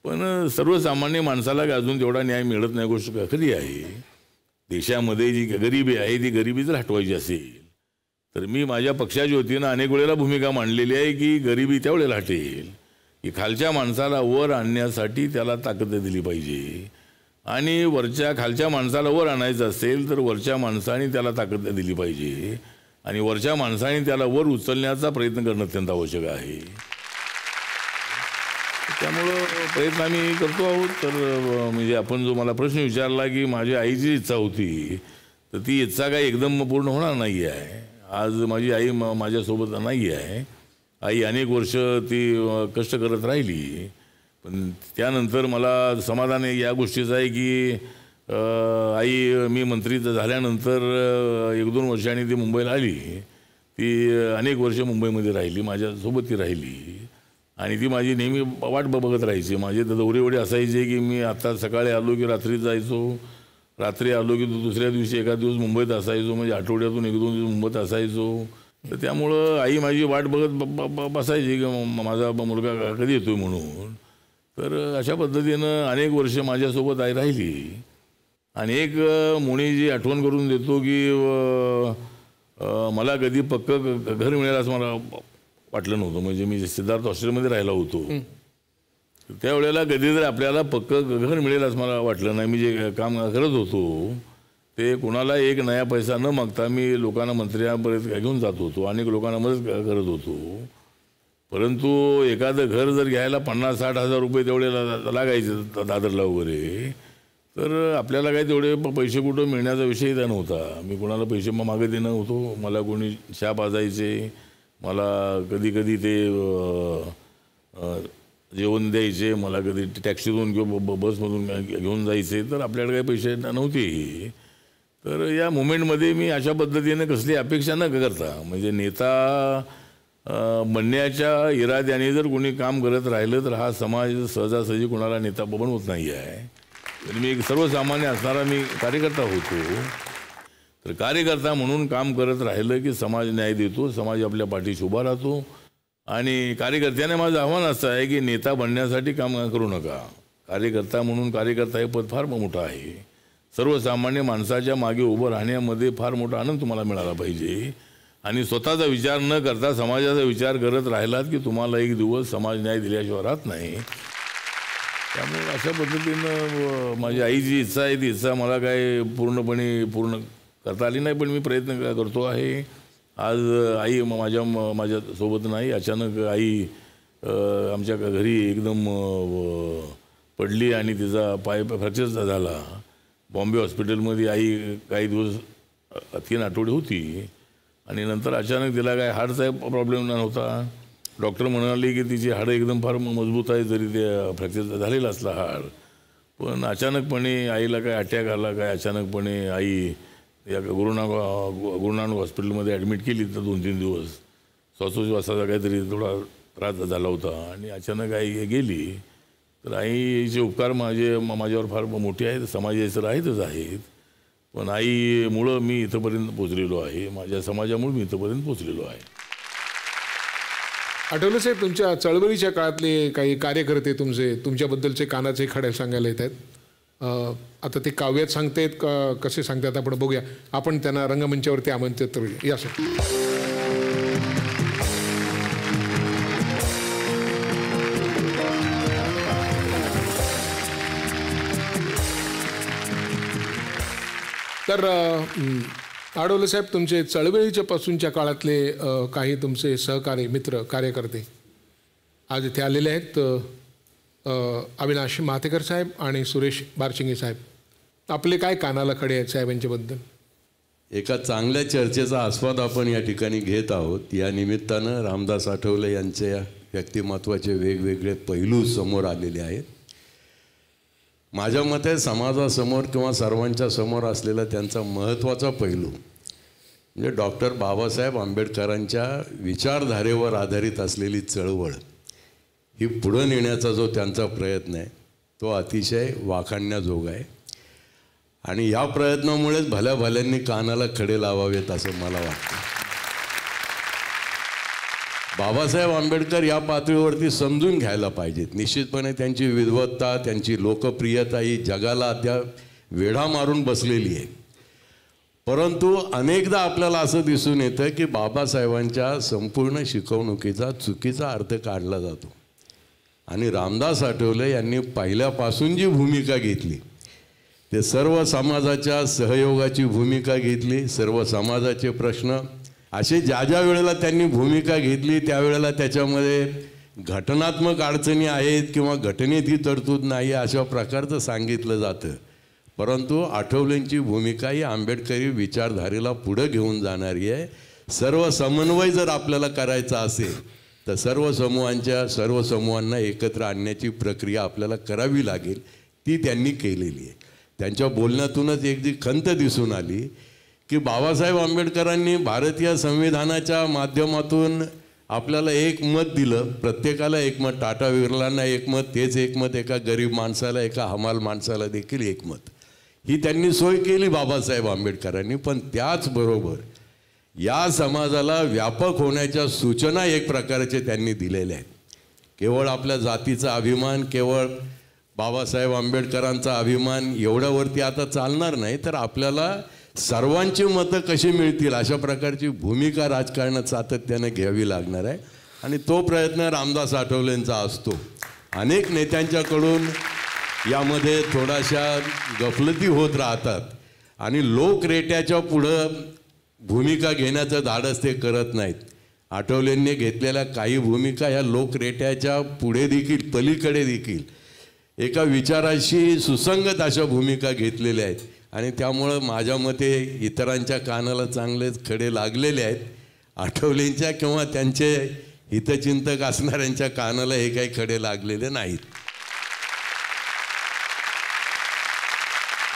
पण सर्वसामान्य माणसाला अजून तेवढा न्याय मिळत नाही, गोष्ट खरी आहे. देशामध्ये जी गरिबी आहे ती गरिबी जर हटवायची असेल तर मी माझ्या पक्षाच्या वतीनं अनेक वेळेला भूमिका मांडलेली आहे की गरिबी त्यावेळेला हटेल की खालच्या माणसाला वर आणण्यासाठी त्याला ताकद दिली पाहिजे आणि खालच्या माणसाला वर आणायचं असेल तर वरच्या माणसाने त्याला ताकद दिली पाहिजे आणि वरच्या माणसाने त्याला वर उचलण्याचा प्रयत्न करणं अत्यंत आवश्यक आहे. त्यामुळं प्रयत्न आम्ही करतो आहोत. तर म्हणजे आपण जो मला प्रश्न विचारला की माझ्या आईची इच्छा होती, तर ती इच्छा काही एकदम पूर्ण होणार नाही आहे. आज माझी आई माझ्यासोबत नाही आहे. आई अनेक वर्ष ती कष्ट करत राहिली, पण त्यानंतर मला समाधान या गोष्टीचं आहे की आई मी मंत्री झाल्यानंतर 1-2 वर्षांनी ती मुंबईला आली. ती अनेक वर्ष मुंबईमध्ये राहिली, माझ्यासोबत ती राहिली आणि ती माझी नेहमी वाट बघत राहायची. माझे तर दौरे असायचे की मी आता सकाळी आलो की रात्री जायचो, रात्री आलो की दुसऱ्या दिवशी एका दिवस मुंबईत असायचो, म्हणजे आठवड्यातून 1-2 दिवस मुंबईत असायचो. तर त्यामुळं आई माझी वाट बघत बसायची की माझा मुलगा कधी येतोय म्हणून. तर अशा पद्धतीनं अनेक वर्ष माझ्यासोबत आई राहिली. आणि एक मुणी जी आठवण करून देतो की मला कधी पक्कं घर मिळेल असं मला वाटलं नव्हतं. म्हणजे मी सिद्धार्थ हॉस्टेलमध्ये राहिला होतो, त्यावेळेला कधी जर आपल्याला पक्कं घर मिळेल असं मला वाटलं नाही. मी जे काम करत होतो ते कोणाला एक नया पैसा न मागता मी लोकांना मंत्र्यांपर्यंत घेऊन जात होतो, अनेक लोकांना मदत करत होतो. परंतु एखादं घर जर घ्यायला 50-60 हजार रुपये तेवढे लागायचे दादरला वगैरे, तर आपल्याला काही तेवढे पैसे कुठं मिळण्याचा विषय त्या नव्हता. मी कोणाला पैसे मागे देणं होतो, मला कोणी चहा पाजायचे, मला कधी कधी ते जेवण द्यायचे, मला कधी टॅक्सीतून किंवा बसमधून घेऊन जायचे, तर आपल्याकडे काही पैसे नव्हते. तर या मुमेंटमध्ये मी अशा पद्धतीने कसली अपेक्षा न करता, म्हणजे नेता बनण्याच्या इराद्याने जर कोणी काम करत राहिलं तर हा समाज सहजासहजी कोणाला नेता बनवत नाही आहे. तर मी एक सर्वसामान्य असणारा मी कार्यकर्ता होतो. तर कार्यकर्ता म्हणून काम करत राहिलं की समाज न्याय देतो, समाज आपल्या पाठीशी उभा राहतो आणि कार्यकर्त्याने माझं आव्हान असं आहे की नेता बनण्यासाठी काम करू नका. कार्यकर्ता म्हणून कार्यकर्ता हे पद फार मोठं आहे. सर्वसामान्य माणसाच्या मागे उभं राहण्यामध्ये फार मोठा आनंद तुम्हाला मिळाला पाहिजे. आणि स्वतःचा विचार न करता समाजाचा विचार करत राहिलात की तुम्हाला एक दिवस समाज न्याय दिल्याशिवाय राहत नाही. त्यामुळे अशा पद्धतीनं माझी आईची इच्छा आहे, ती इच्छा मला काय पूर्ण करता आली नाही, पण मी प्रयत्न करतो आहे. आज आई माझ्यासोबत नाही. अचानक आई आमच्या घरी एकदम पडली आणि तिचा पाय फ्रॅक्चर झाला. बॉम्बे हॉस्पिटलमध्ये आई काही दिवस 3 आठवडे होती आणि नंतर अचानक तिला काय हार्टचा प्रॉब्लेम नव्हता. डॉक्टर म्हणाले की तिची हाडं एकदम फार मजबूत आहे, जरी ते फ्रॅक्चर झालेला असला हाड. पण अचानकपणे आईला काय अटॅक आला, काय अचानकपणे आई या गुरुनानक हॉस्पिटलमध्ये ॲडमिट केली. तर 2-3 दिवस श्वासोच्छवासाचा काहीतरी थोडा त्रास झाला होता आणि अचानक आई गेली. तर आईचे उपकार माझ्यावर फार मोठे आहेत, समाजाचे राहतच आहेत. पण आईमुळं मी इथंपर्यंत पोचलेलो आहे, माझ्या समाजामुळे मी इथंपर्यंत पोचलेलो आहे. आठवले साहेब, तुमच्या चळवळीच्या काळातले काही कार्यकर्ते तुमच्याबद्दलचे कानाचे खडे सांगायला येत आहेत. आता ते काव्यात सांगतायत का कसे सांगतात आपण बघूया. आपण त्यांना रंगमंचावरती आमंत्रित करूया. या सर. तर आडवले साहेब, तुमचे चळवळीच्या पासूनच्या काळातले काही तुमचे सहकारी मित्र कार्यकर्ते आज इथे आलेले आहेत. अविनाश मातेकर साहेब आणि सुरेश बारशिंगे साहेब, आपले काय कानाला खडे आहेत साहेबांच्याबद्दल? एका चांगल्या चर्चेचा आस्वाद आपण या ठिकाणी घेत आहोत. या निमित्तानं रामदास आठवले यांच्या व्यक्तिमत्वाचे वेगवेगळे पैलू समोर आलेले आहेत. माझ्या मते समाजासमोर किंवा सर्वांच्या समोर असलेला त्यांचा महत्त्वाचा पैलू म्हणजे डॉक्टर बाबासाहेब आंबेडकरांच्या विचारधारेवर आधारित असलेली चळवळ ही पुढं नेण्याचा जो त्यांचा प्रयत्न आहे तो अतिशय वाखाणण्याजोगा आहे. आणि या प्रयत्नामुळेच भल्याभल्यांनी कानाला खडे लावावेत असं मला वाटतं. बाबासाहेब आंबेडकर या पातळीवरती समजून घ्यायला पाहिजेत. निश्चितपणे त्यांची विद्वत्ता, त्यांची लोकप्रियता ही जगाला अद्याप वेढा मारून बसलेली आहे. परंतु अनेकदा आपल्याला असं दिसून येतं की बाबासाहेबांच्या संपूर्ण शिकवणुकीचा चुकीचा अर्थ काढला जातो. आणि रामदास आठवले यांनी पहिल्यापासून जी भूमिका घेतली ते सर्व समाजाच्या सहयोगाची भूमिका घेतली. सर्व समाजाचे प्रश्न असे ज्या ज्या वेळेला त्यांनी भूमिका घेतली त्यावेळेला त्याच्यामध्ये घटनात्मक अडचणी आहेत किंवा घटनेत ही तरतूद नाही अशा प्रकारचं सांगितलं जातं. परंतु आठवलेंची भूमिका ही आंबेडकरी विचारधारेला पुढं घेऊन जाणारी आहे. सर्व समन्वय जर आपल्याला करायचा असेल तर सर्व समूहांना एकत्र आणण्याची प्रक्रिया आपल्याला करावी लागेल. ती त्यांनी केलेली आहे. त्यांच्या बोलण्यातूनच एक जी खंत दिसून आली की बाबासाहेब आंबेडकरांनी भारतीय संविधानाच्या माध्यमातून आपल्याला एक मत दिलं, प्रत्येकाला एक मत, टाटा बिर्लांना एक मत, तेच एक मत एका गरीब माणसाला, एका हमाल माणसाला देखील एक मत, ही त्यांनी सोय केली बाबासाहेब आंबेडकरांनी. पण त्याचबरोबर या समाजाला व्यापक होण्याच्या सूचना एक प्रकारचे त्यांनी दिलेल्या आहेत. केवळ आपल्या जातीचा अभिमान, केवळ बाबासाहेब आंबेडकरांचा अभिमान एवढ्यावरती आता चालणार नाही, तर आपल्याला सर्वांची मतं कशी मिळतील अशा प्रकारची भूमिका राजकारणात सातत्याने घ्यावी लागणार आहे. आणि तो प्रयत्न रामदास आठवलेंचा असतो. अनेक नेत्यांच्याकडून यामध्ये थोड्याशा गफलती होत राहतात आणि लोकरेट्याच्या पुढं भूमिका घेण्याचं धाडस ते करत नाहीत. आठवलेंनी घेतलेल्या काही भूमिका या लोकरेट्याच्या पुढे देखील, पलीकडे देखील एका विचाराशी सुसंगत अशा भूमिका घेतलेल्या आहेत. आणि त्यामुळं माझ्या मते इतरांच्या कानाला चांगलेच खडे लागलेले आहेत. आठवलेंच्या किंवा त्यांचे हितचिंतक असणाऱ्यांच्या कानाला हे काही खडे लागलेले नाहीत.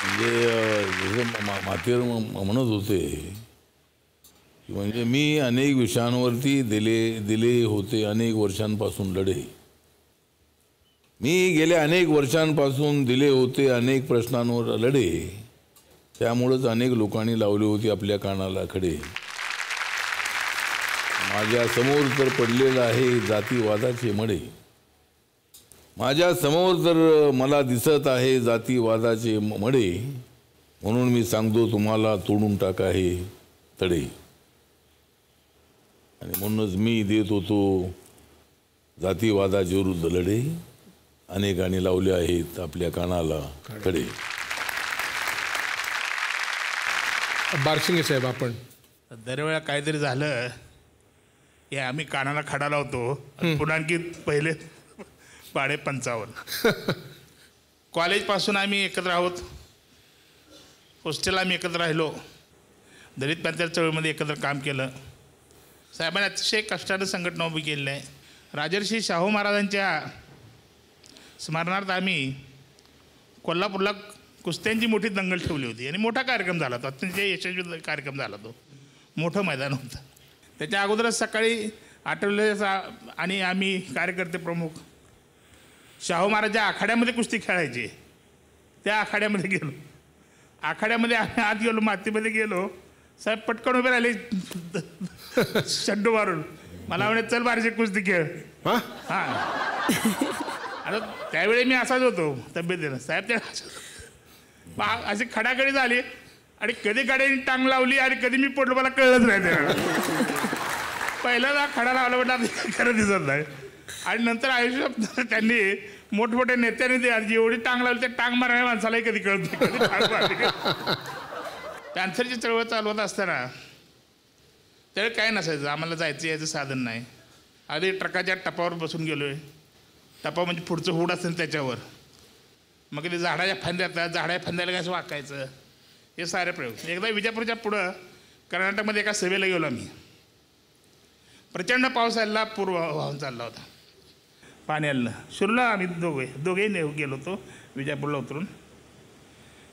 म्हणजे जसं मातेर म्हणत होते की म्हणजे मी अनेक विषयांवरती दिले होते, अनेक वर्षांपासून लढे. मी गेल्या अनेक वर्षांपासून दिले होते अनेक प्रश्नांवर लढे, त्यामुळंच अनेक लोकांनी लावली होती आपल्या कानाला खडे. माझ्या समोर तर पडलेलं आहे जातीवादाचे मडे. माझ्या समोर तर मला दिसत आहे जातीवादाचे मडे. म्हणून मी सांगतो तुम्हाला तोडून टाका हे तडे. आणि म्हणूनच मी देत होतो जातीवादाच्या विरुद्ध लढे. अनेकांनी लावले आहेत आपल्या कानाला कडे. बारशिंगे साहेब, आपण दरवेळा काहीतरी झालं हे आम्ही कानाला खडा लावतो. पुन्हा आणखी पहिले पाडे 55. कॉलेजपासून आम्ही एकत्र आहोत. हॉस्टेलला आम्ही एकत्र राहिलो. दलित पॅंथर चळवळीमध्ये एकत्र काम केलं. साहेबांनी अतिशय कष्टानं संघटना उभी केलेली आहे. राजर्षी शाहू महाराजांच्या स्मरणार्थ आम्ही कोल्हापूरला कुस्त्यांची मोठी दंगल ठेवली होती आणि मोठा कार्यक्रम झाला तो. अत्यंत यशस्वी कार्यक्रम झाला तो. मोठं मैदान होतं. त्याच्या अगोदरच सकाळी आठवलेचा आणि आम्ही कार्यकर्ते प्रमुख शाहू महाराजच्या आखाड्यामध्ये कुस्ती खेळायची. त्या आखाड्यामध्ये गेलो. आखाड्यामध्ये आम्ही आत गेलो, मातीमध्ये गेलो. साहेब पटकन उभे राहिले शड्डू मारून. मला म्हणे चल बारशी कुस्ती खेळ. हां आता त्यावेळी मी असाच होतो तब्येतीनं. साहेब त्या अशी खडाखडी झाली आणि कधी गाड्याने टांग लावली आणि कधी मी पडलो मला कळलंच नाही. त्याला पहिल्यांदा खडा लावला म्हटलं खरं दिसत नाही. आणि नंतर आयुष्यात त्यांनी मोठमोठ्या नेत्यांनी जेवढी टांग लावली त्या टांग मारणाऱ्या माणसालाही कधी कळत नाही कधी टांग मारली. पॅन्थरची चळवळ चालवत असताना त्यावेळी काय नसायचं. आम्हाला जायचं यायचं साधन नाही. आधी ट्रकाच्या टपावर बसून गेलो आहे. टपा म्हणजे पुढचं हुड असेल त्याच्यावर. मग कधी झाडाच्या फांद्या येतात. झाडाच्या फांद्याला काय असं वाकायचं. हे सारे प्रयोग. एकदा विजापूरच्या पुढं कर्नाटकमध्ये एका सभेला गेलो आम्ही. प्रचंड पाऊस आलेला. पूर वाहून चालला होता. पाणी आलं. शिरूरला आम्ही दोघेही गेलो होतो विजापूरला उतरून.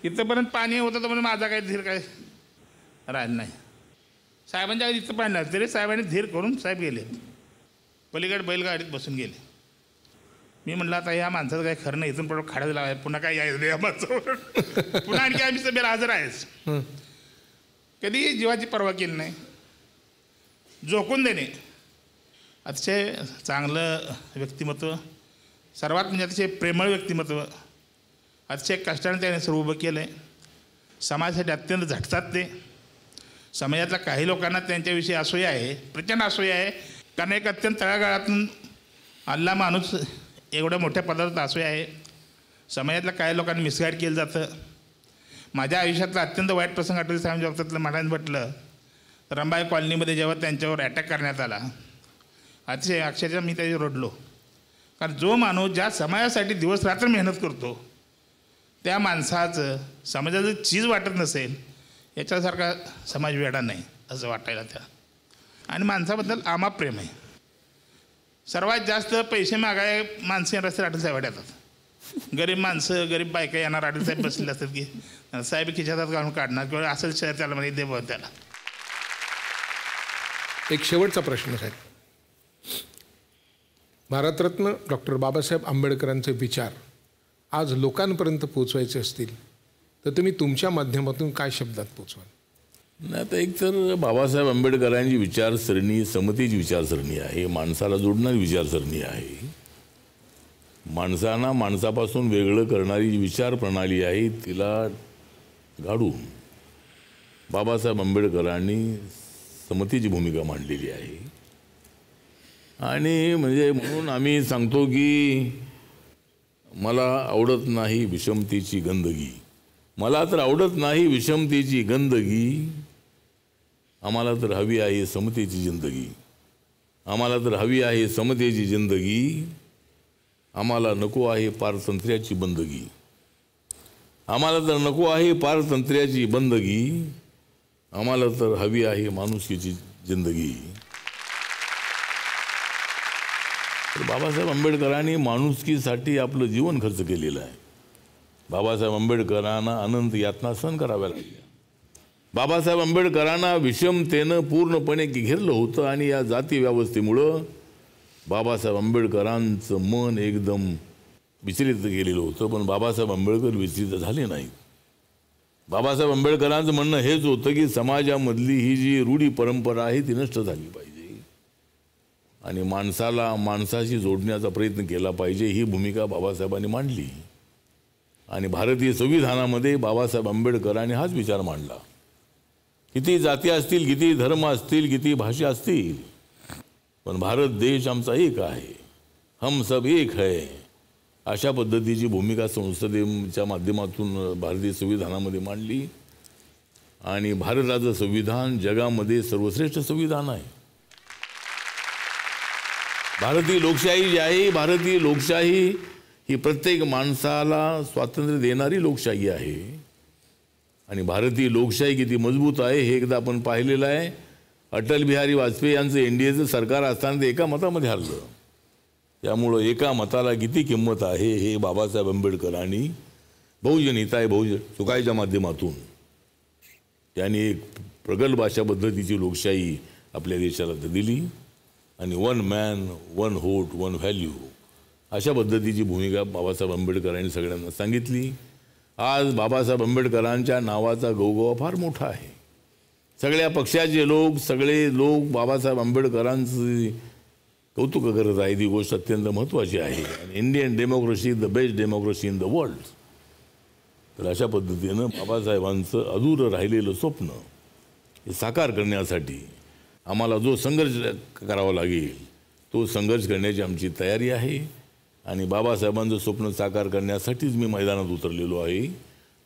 इथंपर्यंत पाणी होतं तर म्हणजे माझा काही धीर काय राहिला नाही. साहेबांच्या आधी इथं पाणी लागलं तरी साहेबांनी धीर करून साहेब गेले. पलीकडे बैलगाडीत बसून गेले. मी म्हटलं आता ह्या माणसाचं काही खरं नाही. इथून पुढं खाड्यात लावाय पुन्हा काय यायचं या माणसावर. पुन्हा आणखी आम्ही सभेला हजर आहेच. कधी जीवाची पर्वा केली नाही. झोकून देणे. अतिशय चांगलं व्यक्तिमत्व. सर्वात म्हणजे अतिशय प्रेमळ व्यक्तिमत्व. अतिशय कष्टाने त्याने सर्व उभं केलं आहे. समाजासाठी अत्यंत झटतात ते. समाजातल्या काही लोकांना त्यांच्याविषयी असूया आहे. प्रचंड असूया आहे. कारण एक अत्यंत तळागाळातून आलेला माणूस एवढ्या मोठ्या पदार्थ असूया आहे. समाजातल्या काही लोकांनी मिसगाईड केलं जातं. माझ्या आयुष्यातला अत्यंत वाईट प्रसंग अटल साहेबांच्या बाबतीतलं मला म्हटलं रंबाई कॉलनीमध्ये जेव्हा त्यांच्यावर अटॅक करण्यात आला अतिशय अक्षरशः मी त्याची रडलो. कारण जो माणूस ज्या समाजासाठी दिवस रात्र मेहनत करतो त्या माणसाचं समाजाचं चीज वाटत नसेल याच्यासारखा समाज वेडा नाही असं वाटायला त्या. आणि माणसाबद्दल आमाप प्रेम आहे. सर्वात जास्त पैसे मागाय माणसं येणार असतील अटल साहेब येतात. गरीब माणसं गरीब बायका येणार अटल साहेब बसलेले असतात की साहेब खिशातात घालून काढणार किंवा असेल शहर त्याला म्हणजे दे बघ त्याला. एक शेवटचा प्रश्न साहेब. भारतरत्न डॉक्टर बाबासाहेब आंबेडकरांचे विचार आज लोकांपर्यंत पोचवायचे असतील तर तुम्ही तुमच्या माध्यमातून काय शब्दात पोचवाल? नाही तर एक तर बाबासाहेब आंबेडकरांची विचारसरणी समतेची विचारसरणी आहे. माणसाला जोडणारी विचारसरणी आहे. माणसांना माणसापासून वेगळं करणारी जी विचार प्रणाली आहे तिला गाडून बाबासाहेब आंबेडकरांनी समतेची भूमिका मांडलेली आहे. आणि म्हणजे म्हणून आम्ही सांगतो की मला आवडत नाही विषमतेची गंदगी. मला तर आवडत नाही विषमतेची गंदगी. आम्हाला तर हवी आहे समतेची जिंदगी. आम्हाला तर हवी आहे समतेची जिंदगी. आम्हाला नको आहे पारतंत्र्याची बंदगी. आम्हाला तर नको आहे पारतंत्र्याची बंदगी. आम्हाला तर हवी आहे माणुसकीची जिंदगी. तर बाबासाहेब आंबेडकरांनी माणुसकीसाठी आपलं जीवन खर्च केलेलं आहे. बाबासाहेब आंबेडकरांना अनंत यातना सहन कराव्या लागल्या. बाबासाहेब आंबेडकरांना विषमतेनं पूर्णपणे घेरलं होतं आणि या जाती व्यवस्थेमुळं बाबासाहेब आंबेडकरांचं मन एकदम विचलित केलेलं होतं. पण बाबासाहेब आंबेडकर विचलित झाले नाहीत. बाबासाहेब आंबेडकरांचं म्हणणं हेच होतं की समाजामधली ही जी रूढी परंपरा आहे ती नष्ट झाली पाहिजे. आणि माणसाला माणसाशी जोडण्याचा प्रयत्न केला पाहिजे, ही भूमिका बाबासाहेबांनी मांडली. आणि भारतीय संविधानामध्ये बाबासाहेब आंबेडकरांनी हाच विचार मांडला. किती जाती असतील, किती धर्म असतील, किती भाषा असतील, पण भारत देश आमचा एक आहे, हम सब एक है, अशा पद्धतीची भूमिका संसदेच्या माध्यमातून भारतीय संविधानामध्ये मांडली. आणि भारताचं संविधान जगामध्ये सर्वश्रेष्ठ संविधान आहे. भारतीय लोकशाही जी आहे, भारतीय लोकशाही ही प्रत्येक माणसाला स्वातंत्र्य देणारी लोकशाही आहे. आणि भारतीय लोकशाही किती मजबूत आहे हे एकदा आपण पाहिलेलं आहे. अटल बिहारी वाजपेयी यांचं NDAचं सरकार असताना ते एका मतामध्ये हरलं. त्यामुळं एका मताला किती किंमत आहे हे बाबासाहेब आंबेडकरांनी बहुजन हिताय बहुजन सुखायच्या माध्यमातून त्यांनी एक प्रगल्भ अशा पद्धतीची लोकशाही आपल्या देशाला दिली. आणि 1 मॅन 1 व्होट 1 व्हॅल्यू अशा पद्धतीची भूमिका बाबासाहेब आंबेडकरांनी सगळ्यांना सांगितली. आज बाबासाहेब आंबेडकरांच्या नावाचा गवगवा फार मोठा आहे. सगळ्या पक्षाचे लोक, सगळे लोक बाबासाहेब आंबेडकरांचं कौतुक करत आहेत. ही गोष्ट अत्यंत महत्त्वाची आहे. आणि Indian democracy the best democracy in the world. तर अशा पद्धतीनं बाबासाहेबांचं अधुरं राहिलेलं स्वप्न हे साकार करण्यासाठी आम्हाला जो संघर्ष करावा लागेल तो संघर्ष करण्याची आमची तयारी आहे. आणि बाबासाहेबांचं स्वप्न साकार करण्यासाठीच मी मैदानात उतरलेलो आहे.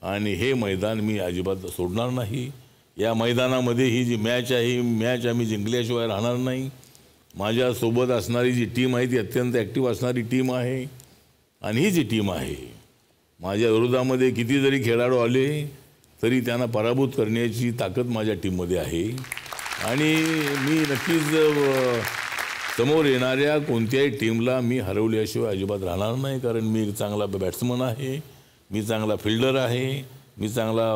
आणि हे मैदान मी अजिबात सोडणार नाही. या मैदानामध्ये ही जी मॅच आहे, मॅच आम्ही जिंकल्याशिवाय राहणार नाही. माझ्यासोबत असणारी जी टीम आहे ती अत्यंत ॲक्टिव्ह असणारी टीम आहे. आणि ही जी टीम आहे, माझ्या विरोधामध्ये किती जरी खेळाडू आले तरी त्यांना पराभूत करण्याची ताकद माझ्या टीममध्ये आहे. आणि मी नक्कीच समोर येणाऱ्या कोणत्याही टीमला मी हरवल्याशिवाय अजिबात राहणार नाही. कारण मी चांगला बॅट्समन आहे, मी चांगला फिल्डर आहे, मी चांगला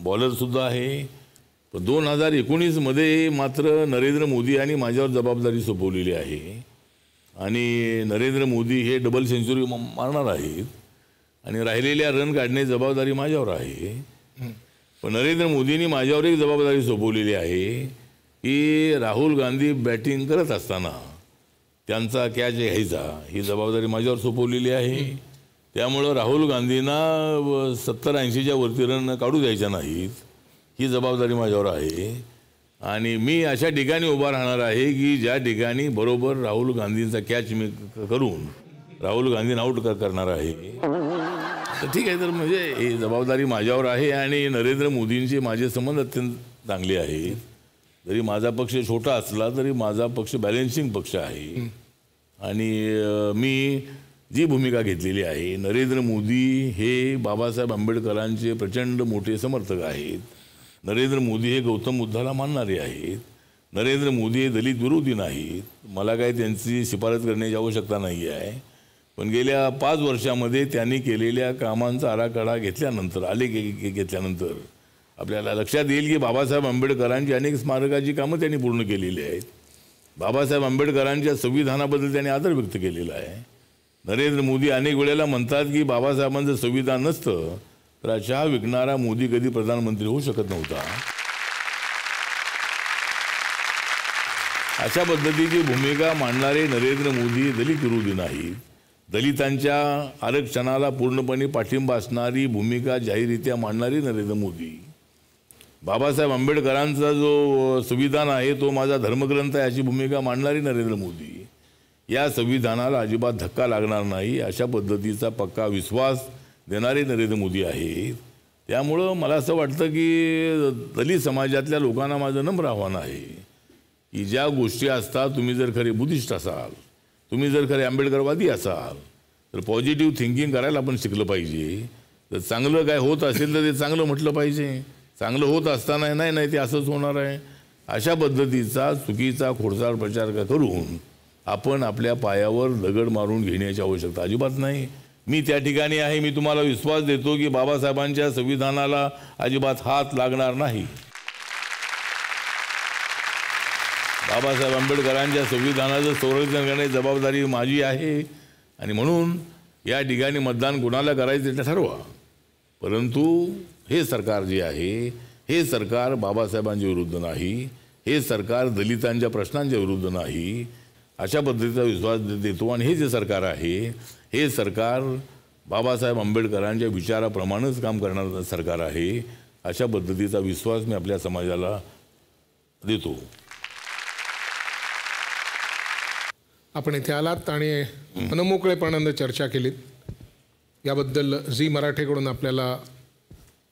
बॉलरसुद्धा आहे. पण 2019मध्ये मात्र नरेंद्र मोदी यांनी माझ्यावर जबाबदारी सोपवलेली आहे. आणि नरेंद्र मोदी हे डबल सेंचुरी मारणार आहेत आणि राहिलेल्या रन काढण्याची जबाबदारी माझ्यावर आहे. पण नरेंद्र मोदींनी माझ्यावर एक जबाबदारी सोपवलेली आहे की राहुल गांधी बॅटिंग करत असताना त्यांचा कॅच घ्यायचा, ही जबाबदारी माझ्यावर सोपवलेली आहे. त्यामुळं राहुल गांधींना 70-80च्या वरती रन काढू द्यायच्या नाहीत, ही जबाबदारी माझ्यावर आहे. आणि मी अशा ठिकाणी उभा राहणार आहे की ज्या ठिकाणी बरोबर राहुल गांधींचा कॅच मी करून राहुल गांधींना आऊट करणार आहे. तर ठीक आहे, तर म्हणजे ही जबाबदारी माझ्यावर आहे. आणि नरेंद्र मोदींचे माझे संबंध अत्यंत चांगले आहेत. जरी माझा पक्ष छोटा असला तरी माझा पक्ष बॅलेन्सिंग पक्ष आहे. आणि मी जी भूमिका घेतलेली आहे, नरेंद्र मोदी हे बाबासाहेब आंबेडकरांचे प्रचंड मोठे समर्थक आहेत. नरेंद्र मोदी हे गौतम बुद्धाला मानणारे आहेत. नरेंद्र मोदी हे दलित विरोधी नाहीत. मला काही त्यांची शिफारस करण्याची आवश्यकता नाही आहे. पण गेल्या 5 वर्षामध्ये त्यांनी केलेल्या कामांचा आराखडा घेतल्यानंतर घेतल्यानंतर आपल्याला लक्षात येईल की बाबासाहेब आंबेडकरांची अनेक स्मारकाची कामं त्यांनी पूर्ण केलेली आहेत. बाबासाहेब आंबेडकरांच्या संविधानाबद्दल त्यांनी आदर व्यक्त केलेला आहे. नरेंद्र मोदी अनेक वेळेला म्हणतात की बाबासाहेबांचं संविधान नसतं तर चहा विकणारा मोदी कधी प्रधानमंत्री होऊ शकत नव्हता. अशा पद्धतीची भूमिका मांडणारे नरेंद्र मोदी दलित विरोधी नाहीत. दलितांच्या आरक्षणाला पूर्णपणे पाठिंबा असणारी भूमिका जाहीररित्या मांडणारी नरेंद्र मोदी. बाबासाहेब आंबेडकरांचा जो संविधान आहे तो माझा धर्मग्रंथ आहे अशी भूमिका मांडणारी नरेंद्र मोदी. या संविधानाला अजिबात धक्का लागणार नाही अशा पद्धतीचा पक्का विश्वास देणारे नरेंद्र मोदी आहेत. त्यामुळं मला असं वाटतं की दलित समाजातल्या लोकांना माझं नम्र आव्हान आहे की ज्या गोष्टी असतात, तुम्ही जर खरे बुद्धिस्ट असाल, तुम्ही जर खरे आंबेडकरवादी असाल तर पॉझिटिव्ह थिंकिंग करायला आपण शिकलं पाहिजे. तर चांगलं काय होत असेल तर ते चांगलं म्हटलं पाहिजे. चांगलं होत असताना नाही ते असंच होणार आहे अशा पद्धतीचा चुकीचा खोडसाळ प्रचार करून आपण आपल्या पायावर दगड मारून घेण्याची आवश्यकता अजिबात नाही. मी त्या ठिकाणी आहे. मी तुम्हाला विश्वास देतो की बाबासाहेबांच्या संविधानाला अजिबात हात लागणार नाही. बाबासाहेब आंबेडकरांच्या संविधानाचं संरक्षण करण्याची जबाबदारी माझी आहे. आणि म्हणून या ठिकाणी मतदान कुणाला करायचं ते ठरवा. परंतु हे सरकार जे आहे हे सरकार बाबासाहेबांच्या विरुद्ध नाही. हे सरकार दलितांच्या प्रश्नांच्या विरुद्ध नाही. अशा पद्धतीचा विश्वास देतो. आणि हे जे सरकार आहे हे सरकार बाबासाहेब आंबेडकरांच्या विचाराप्रमाणेच काम करणारं सरकार आहे. अशा पद्धतीचा विश्वास मी आपल्या समाजाला देतो. आपण इथे आलात आणि मनमोकळेपणानं चर्चा केलीत याबद्दल झी मराठीकडून आपल्याला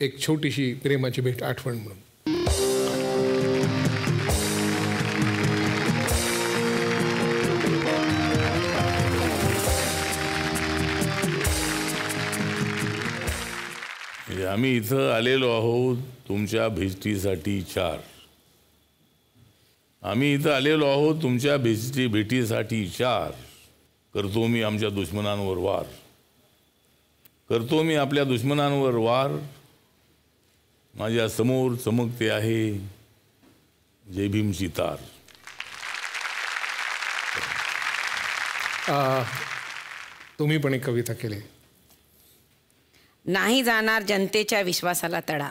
एक छोटीशी प्रेमाची भेट आठवण म्हणून. आम्ही इथं आलेलो आहोत तुमच्या भेटीसाठी 4. आम्ही इथं आलेलो आहोत तुमच्या भेटीसाठी 4. करतो मी आमच्या दुश्मनांवर वार. करतो मी आपल्या दुश्मनांवर वार. माझ्या समोर चमकते आहे जय भीमची तार. तुम्ही पण एक कविता केली. नाही जाणार जनतेच्या विश्वासाला तडा.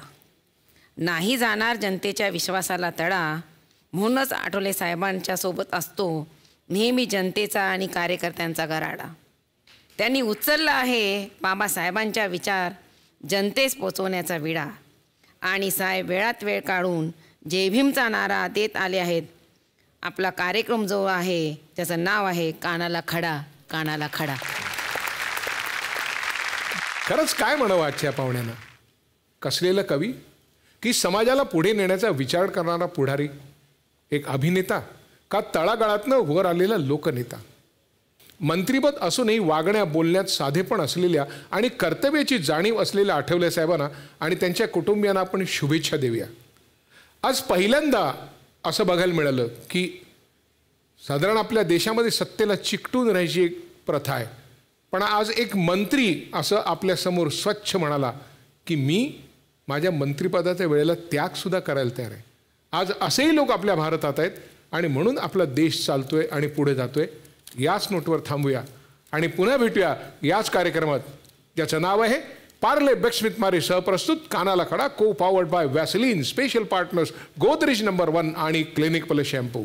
नाही जाणार जनतेच्या विश्वासाला तडा. म्हणूनच आठवले साहेबांच्या सोबत असतो नेहमी जनतेचा आणि कार्यकर्त्यांचा गराडा. त्यांनी उचलला आहे बाबासाहेबांच्या विचार जनतेस पोचवण्याचा विडा. आणि साहेब वेळात वेळ काढून जय भीमचा नारा देत आले आहेत. आपला कार्यक्रम जो आहे त्याचं नाव आहे कानाला खडा कानाला खडा. खरंच काय म्हणावं आजच्या पाहुण्यांना. कसलेलं कवी की समाजाला पुढे नेण्याचा विचार करणारा पुढारी. एक अभिनेता का तळागाळातनं वर आलेला लोकनेता. मंत्रिपद असूनही वागण्या बोलण्यात साधेपण असलेल्या आणि कर्तव्याची जाणीव असलेल्या आठवले साहेबांना आणि त्यांच्या कुटुंबियांना आपण शुभेच्छा देऊया. आज पहिल्यांदा असं बघायला मिळालं की साधारण आपल्या देशामध्ये सत्तेला चिकटून राहायची एक प्रथा आहे. पण आज एक मंत्री असं आपल्यासमोर स्वच्छ म्हणाला की मी माझ्या मंत्रिपदाच्या वेळेला त्यागसुद्धा करायला तयार आहे. आज असेही लोक आपल्या भारतात आहेत आणि म्हणून आपला देश चालतोय आणि पुढे जातोय. याच नोटवर थांबूया आणि पुन्हा भेटूया याच कार्यक्रमात ज्याचं नाव आहे पार्ले बेक्समिथ मारे सहप्रस्तुत कानाला खडा. को powered by Vaseline. Special partners Godrej number 1 आणि क्लिनिक प्लस शॅम्पू.